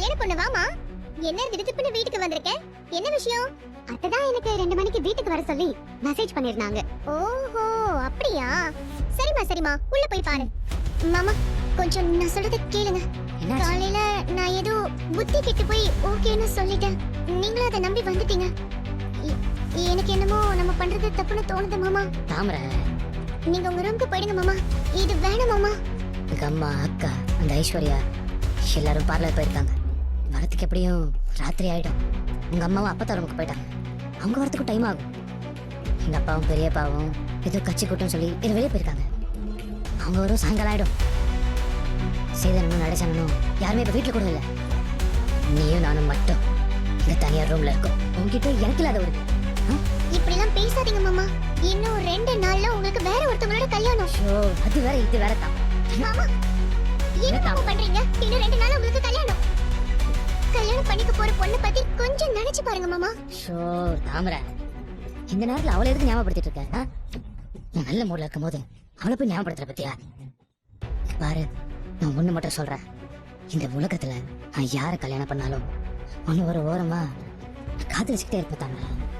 கல்யாண பொண்ணு வாமா. என்ன திடுதிப்புன்னு வீட்டுக்கு வந்திருக்க? என்ன விஷயம்? அதான் எனக்கு 2 மணிக்கு வீட்டுக்கு வர சொல்லி மெசேஜ் பண்ணிருந்தாங்க. ஓஹோ அப்படியா? சரிமா உள்ள போய் பாரு. மாமா கொஞ்சம் நான் சொல்றத கேளுங்க. காலையில நான் ஏதோ புத்தி கெட்டு போய் ஓகேன்னு சொல்லிட்டேன். நீங்களும் அதை நம்பி வந்துட்டீங்க. எனக்கு என்னமோ நம்ம பண்றது தப்புன்னு தோணுது மாமா. தாமரை, நீங்க உங்க ரூமுக்கு போயிடுங்க மாமா. இது வேணும் மாமா. எங்க அம்மா, அக்கா, அந்த ஐஸ்வர்யா எல்லாரும் பார்லர் போயிருக்காங்க. வரத்துக்கு எப்படியும் ராத்திரி ஆயிடும். உங்க அம்மாவும் அப்பா ரூமுக்கு போயிட்டாங்க. அவங்க வரத்துக்கு டைம் ஆகும். எங்க அப்பாவும் பெரியப்பாவும் ஏதோ கட்சி கூட்டம் சொல்லி இது வெளியே போயிருக்காங்க. அவங்க வரும் சாயங்காலம் ஆயிடும். சீதனும் நடேசனும் யாருமே இப்ப வீட்டுல கூட இல்லை. நீயும் நானும் மட்டும் இந்த தனியார் ரூம்ல இருக்கோம். உங்ககிட்ட எனக்கு இல்லாத ஒரு இப்படி எல்லாம் பேசாதீங்க மாமா. இன்னும் 2 நாள்ல உங்களுக்கு வேற ஒருத்தவங்களோட கல்யாணம். அது வேற இது வேற தான். மாமா என்ன மாமா பண்றீங்க? இன்னும் 2 நாள்ல உங்களுக்கு கல்யாணம். கல்யாணம் பண்ணிக்க போற பொண்ணை பத்தி கொஞ்சம் நினைச்சு பாருங்க மாமா. தாமரை, இந்த நேரத்துல அவளை எதுக்கு ஞாபகப்படுத்திட்டு இருக்க? நான் நல்ல மூட்ல இருக்கும் போது அவளை போய் ஞாபகப்படுத்துற பத்தியா? பாரு, நான் ஒண்ணு மட்டும் சொல்றேன். இந்த உலகத்துல நான் யார கல்யாணம் பண்ணாலும் ஒண்ணு ஒரு ஓரமா காதலிச்சுக்கிட்டே இருப்பேன் தாமரை.